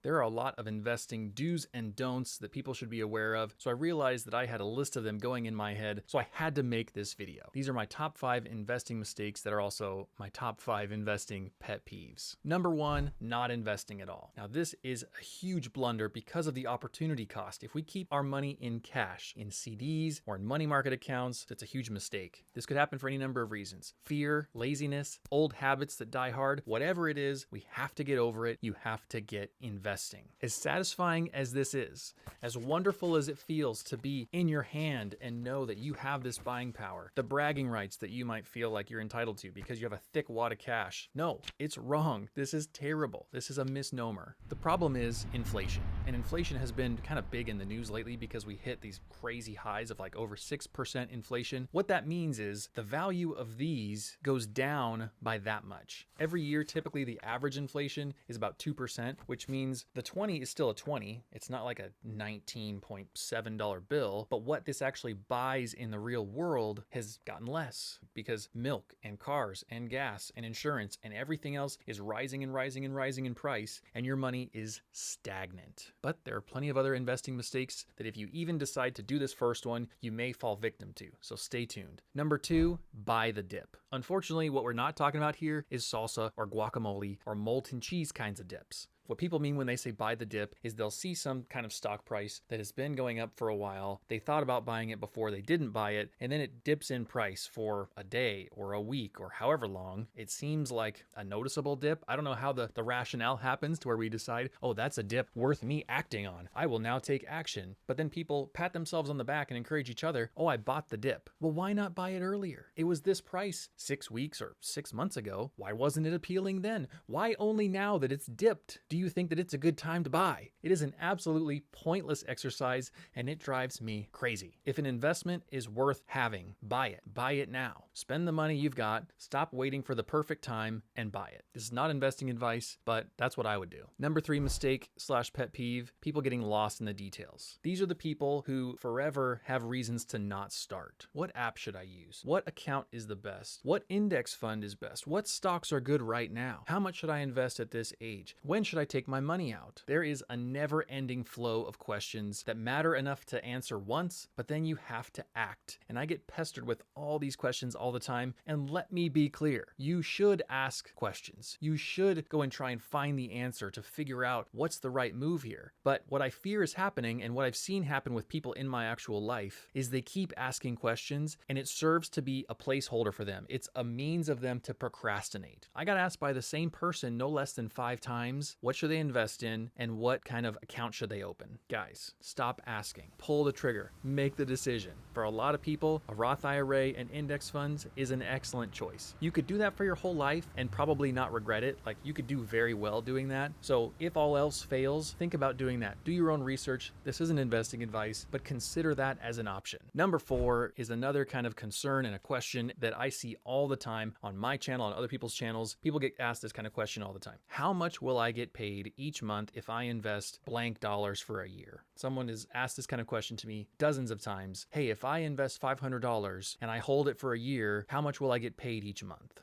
There are a lot of investing do's and don'ts that people should be aware of, so I realized that I had a list of them going in my head, so I had to make this video. These are my top 5 investing mistakes that are also my top 5 investing pet peeves. Number 1, not investing at all. Now this is a huge blunder because of the opportunity cost. If we keep our money in cash, in CDs, or in money market accounts, it's a huge mistake. This could happen for any number of reasons. Fear, laziness, old habits that die hard, whatever it is, we have to get over it. You have to get invested. As satisfying as this is, as wonderful as it feels to be in your hand and know that you have this buying power, the bragging rights that you might feel like you're entitled to because you have a thick wad of cash. No, it's wrong. This is terrible. This is a misnomer. The problem is inflation. And inflation has been kind of big in the news lately because we hit these crazy highs of like over 6% inflation. What that means is the value of these goes down by that much. Every year, typically the average inflation is about 2%, which means the 20 is still a 20. It's not like a $19.7 bill, but what this actually buys in the real world has gotten less because milk and cars and gas and insurance and everything else is rising and rising and rising in price, and your money is stagnant. But there are plenty of other investing mistakes that if you even decide to do this first one, you may fall victim to. So stay tuned. Number 2, buy the dip. Unfortunately, what we're not talking about here is salsa or guacamole or molten cheese kinds of dips. What people mean when they say buy the dip is they'll see some kind of stock price that has been going up for a while. They thought about buying it before they didn't buy it, and then it dips in price for a day or a week or however long. It seems like a noticeable dip. I don't know how the rationale happens to where we decide, oh, that's a dip worth me acting on. I will now take action. But then people pat themselves on the back and encourage each other, oh, I bought the dip. Well, why not buy it earlier? It was this price 6 weeks or 6 months ago. Why wasn't it appealing then? Why only now that it's dipped? Do you think that it's a good time to buy? It is an absolutely pointless exercise and it drives me crazy. If an investment is worth having, buy it. Buy it now. Spend the money you've got, stop waiting for the perfect time and buy it. This is not investing advice, but that's what I would do. Number 3 mistake / pet peeve, people getting lost in the details. These are the people who forever have reasons to not start. What app should I use? What account is the best? What index fund is best? What stocks are good right now? How much should I invest at this age? When should I take my money out? There is a never-ending flow of questions that matter enough to answer once, but then you have to act. And I get pestered with all these questions all the time. And let me be clear, you should ask questions. You should go and try and find the answer to figure out what's the right move here. But what I fear is happening, and what I've seen happen with people in my actual life, is they keep asking questions and it serves to be a placeholder for them. It's a means of them to procrastinate. I got asked by the same person no less than 5 times, what should they invest in and what kind of account should they open? Guys, stop asking. Pull the trigger. Make the decision. For a lot of people, a Roth IRA and index funds is an excellent choice. You could do that for your whole life and probably not regret it. Like, you could do very well doing that. So if all else fails, think about doing that. Do your own research. This isn't investing advice, but consider that as an option. Number 4 is another kind of concern and a question that I see all the time on my channel, on other people's channels. People get asked this kind of question all the time. How much will I get paid each month if I invest blank dollars for a year? Someone has asked this kind of question to me dozens of times. Hey, if I invest $500 and I hold it for a year, how much will I get paid each month?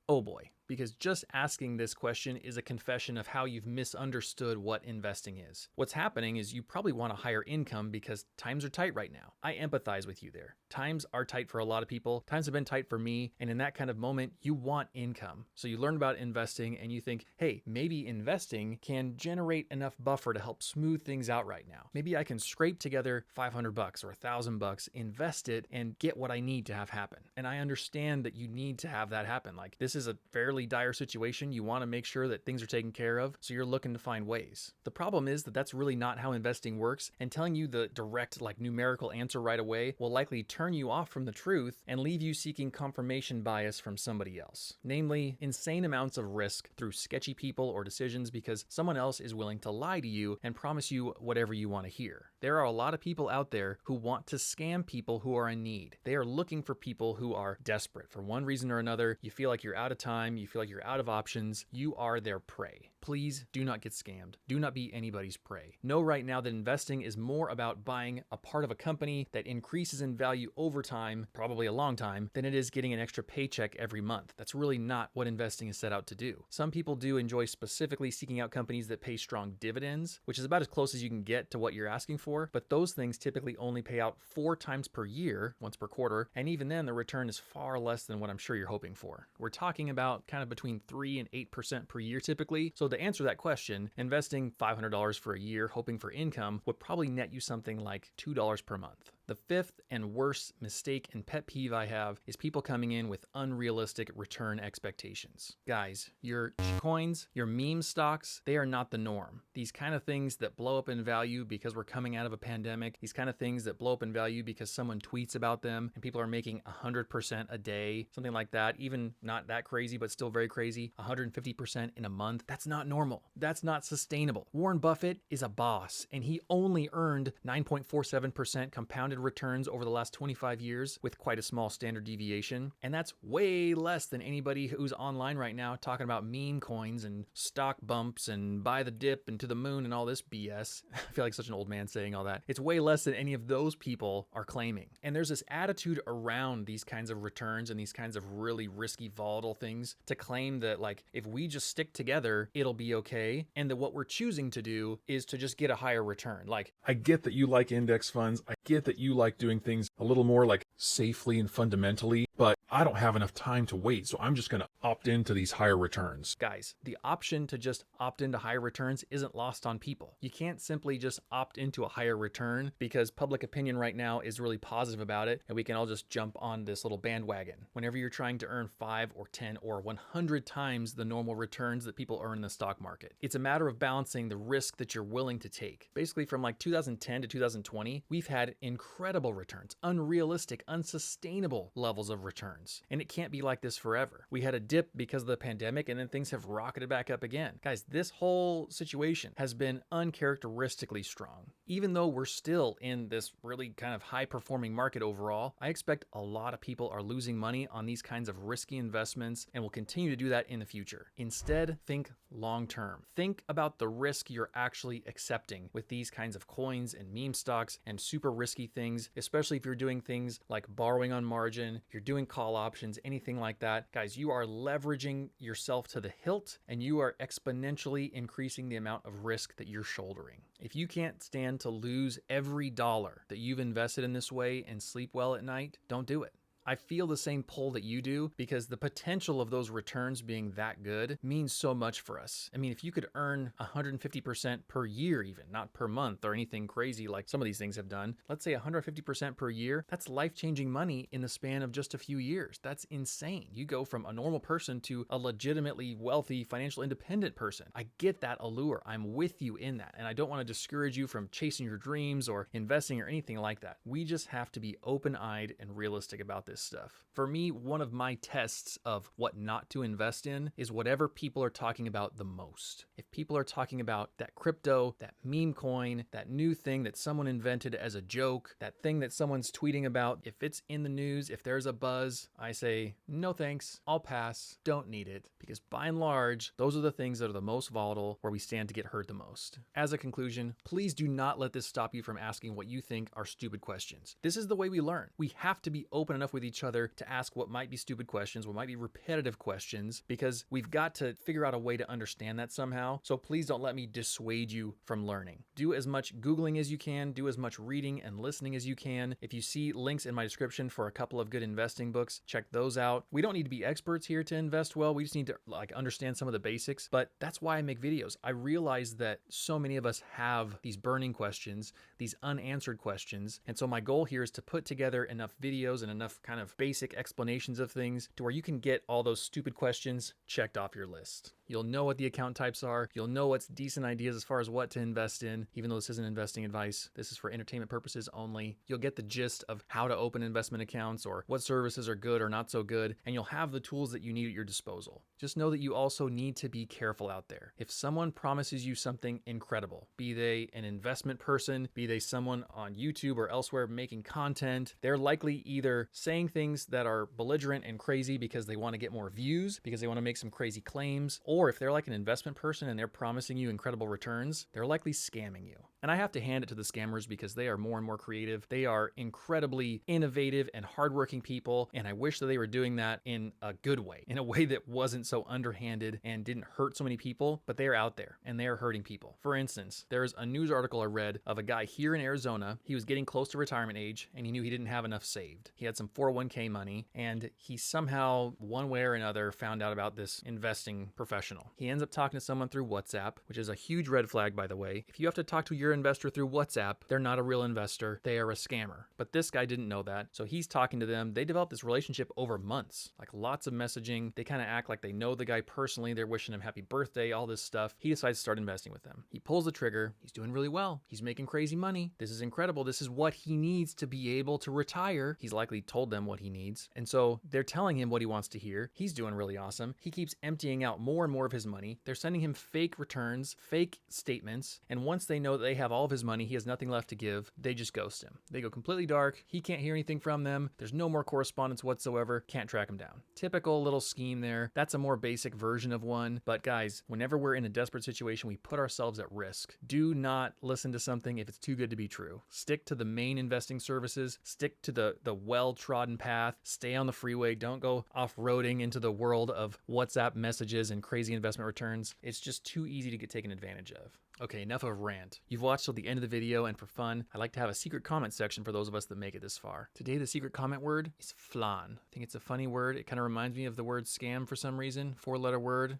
Oh boy. Because just asking this question is a confession of how you've misunderstood what investing is. What's happening is you probably want a higher income because times are tight right now. I empathize with you there. Times are tight for a lot of people. Times have been tight for me. And in that kind of moment, you want income. So you learn about investing and you think, hey, maybe investing can generate enough buffer to help smooth things out right now. Maybe I can scrape together $500 or $1,000, invest it, and get what I need to have happen. And I understand that you need to have that happen. Like, this is a fairly dire situation. You want to make sure that things are taken care of, so you're looking to find ways. The problem is that that's really not how investing works, and telling you the direct, like, numerical answer right away will likely turn you off from the truth and leave you seeking confirmation bias from somebody else. Namely, insane amounts of risk through sketchy people or decisions because someone else is willing to lie to you and promise you whatever you want to hear. There are a lot of people out there who want to scam people who are in need. They are looking for people who are desperate for one reason or another. You feel like you're out of time. You feel like you're out of options. You are their prey. Please do not get scammed. Do not be anybody's prey. Know right now that investing is more about buying a part of a company that increases in value over time, probably a long time, than it is getting an extra paycheck every month. That's really not what investing is set out to do. Some people do enjoy specifically seeking out companies that pay strong dividends, which is about as close as you can get to what you're asking for, but those things typically only pay out 4 times per year, once per quarter, and even then the return is far less than what I'm sure you're hoping for. We're talking about kind of between 3 and 8% per year typically. So to answer that question, investing $500 for a year hoping for income would probably net you something like $2 per month. The fifth and worst mistake and pet peeve I have is people coming in with unrealistic return expectations. Guys, your coins, your meme stocks, they are not the norm. These kind of things that blow up in value because we're coming out of a pandemic, these kind of things that blow up in value because someone tweets about them and people are making 100% a day, something like that, even not that crazy, but still very crazy, 150% in a month. That's not normal. That's not sustainable. Warren Buffett is a boss and he only earned 9.47% compounded returns over the last 25 years with quite a small standard deviation. And that's way less than anybody who's online right now talking about meme coins and stock bumps and buy the dip and to the moon and all this BS. I feel like such an old man saying all that. It's way less than any of those people are claiming. And there's this attitude around these kinds of returns and these kinds of really risky, volatile things to claim that like, if we just stick together, it'll be okay. And that what we're choosing to do is to just get a higher return. Like, I get that you like index funds. I get that you like doing things a little more like safely and fundamentally, but I don't have enough time to wait, so I'm just going to opt into these higher returns. Guys, the option to just opt into higher returns isn't lost on people. You can't simply just opt into a higher return because public opinion right now is really positive about it and we can all just jump on this little bandwagon. Whenever you're trying to earn 5 or 10 or 100 times the normal returns that people earn in the stock market, it's a matter of balancing the risk that you're willing to take. Basically from like 2010 to 2020, we've had incredible returns, unrealistic, unsustainable levels of returns. And it can't be like this forever. We had a dip because of the pandemic and then things have rocketed back up again. Guys, this whole situation has been uncharacteristically strong. Even though we're still in this really kind of high performing market overall, I expect a lot of people are losing money on these kinds of risky investments and will continue to do that in the future. Instead, think long term. Think about the risk you're actually accepting with these kinds of coins and meme stocks and super risky things, especially if you're doing things like borrowing on margin, you're doing call options, anything like that. Guys, you are leveraging yourself to the hilt and you are exponentially increasing the amount of risk that you're shouldering. If you can't stand to lose every dollar that you've invested in this way and sleep well at night, don't do it. I feel the same pull that you do because the potential of those returns being that good means so much for us. I mean, if you could earn 150% per year even, not per month or anything crazy like some of these things have done, let's say 150% per year, that's life-changing money in the span of just a few years. That's insane. You go from a normal person to a legitimately wealthy, financial independent person. I get that allure. I'm with you in that. And I don't want to discourage you from chasing your dreams or investing or anything like that. We just have to be open-eyed and realistic about this stuff. For me, one of my tests of what not to invest in is whatever people are talking about the most. If people are talking about that crypto, that meme coin, that new thing that someone invented as a joke, that thing that someone's tweeting about, if it's in the news, if there's a buzz, I say, no thanks, I'll pass, don't need it. Because by and large, those are the things that are the most volatile, where we stand to get hurt the most. As a conclusion, please do not let this stop you from asking what you think are stupid questions. This is the way we learn. We have to be open enough with each other to ask what might be stupid questions, what might be repetitive questions, because we've got to figure out a way to understand that somehow. So please don't let me dissuade you from learning. Do as much Googling as you can, do as much reading and listening as you can. If you see links in my description for a couple of good investing books, check those out. We don't need to be experts here to invest well. We just need to understand some of the basics, but that's why I make videos. I realize that so many of us have these burning questions, these unanswered questions. And so my goal here is to put together enough videos and enough kind of basic explanations of things to where you can get all those stupid questions checked off your list. You'll know what the account types are. You'll know what's decent ideas as far as what to invest in, even though this isn't investing advice. This is for entertainment purposes only. You'll get the gist of how to open investment accounts or what services are good or not so good, and you'll have the tools that you need at your disposal. Just know that you also need to be careful out there. If someone promises you something incredible, be they an investment person, be they someone on YouTube or elsewhere making content, they're likely either saying saying things that are belligerent and crazy because they want to get more views, because they want to make some crazy claims, or if they're like an investment person and they're promising you incredible returns, they're likely scamming you. And I have to hand it to the scammers because they are more and more creative. They are incredibly innovative and hardworking people, and I wish that they were doing that in a good way, in a way that wasn't so underhanded and didn't hurt so many people, but they are out there and they are hurting people. For instance, there's a news article I read of a guy here in Arizona. He was getting close to retirement age and he knew he didn't have enough saved. He had some 401k money and he somehow, one way or another, found out about this investing professional. He ends up talking to someone through WhatsApp, which is a huge red flag, by the way. If you have to talk to your investor through WhatsApp, they're not a real investor. They are a scammer. But this guy didn't know that. So he's talking to them. They developed this relationship over months, like lots of messaging. They kind of act like they know the guy personally. They're wishing him happy birthday, all this stuff. He decides to start investing with them. He pulls the trigger. He's doing really well. He's making crazy money. This is incredible. This is what he needs to be able to retire. He's likely told them what he needs. And so they're telling him what he wants to hear. He's doing really awesome. He keeps emptying out more and more of his money. They're sending him fake returns, fake statements. And once they know that they have all of his money, he has nothing left to give, they just ghost him. They go completely dark. He can't hear anything from them. There's no more correspondence whatsoever. Can't track him down. Typical little scheme there. That's a more basic version of one. But guys, whenever we're in a desperate situation, we put ourselves at risk. Do not listen to something if it's too good to be true. Stick to the main investing services. Stick to the well-trodden path. Stay on the freeway. Don't go off-roading into the world of WhatsApp messages and crazy investment returns. It's just too easy to get taken advantage of. Okay, enough of a rant. You've watched till the end of the video, and for fun, I like to have a secret comment section for those of us that make it this far. Today, the secret comment word is flan. I think it's a funny word. It kind of reminds me of the word scam for some reason. 4-letter word.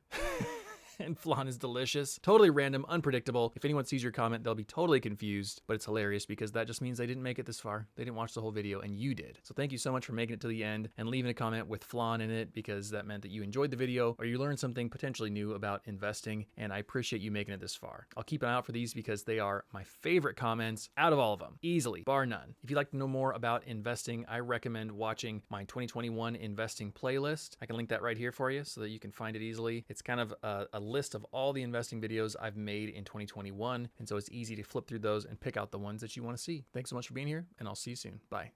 And flan is delicious. Totally random, unpredictable. If anyone sees your comment, they'll be totally confused, but it's hilarious because that just means they didn't make it this far. They didn't watch the whole video, and you did. So thank you so much for making it to the end and leaving a comment with flan in it because that meant that you enjoyed the video or you learned something potentially new about investing, and I appreciate you making it this far. I'll keep an eye out for these because they are my favorite comments out of all of them. Easily, bar none. If you'd like to know more about investing, I recommend watching my 2021 investing playlist. I can link that right here for you so that you can find it easily. It's kind of a list of all the investing videos I've made in 2021, and so it's easy to flip through those and pick out the ones that you want to see. Thanks so much for being here, and I'll see you soon. Bye.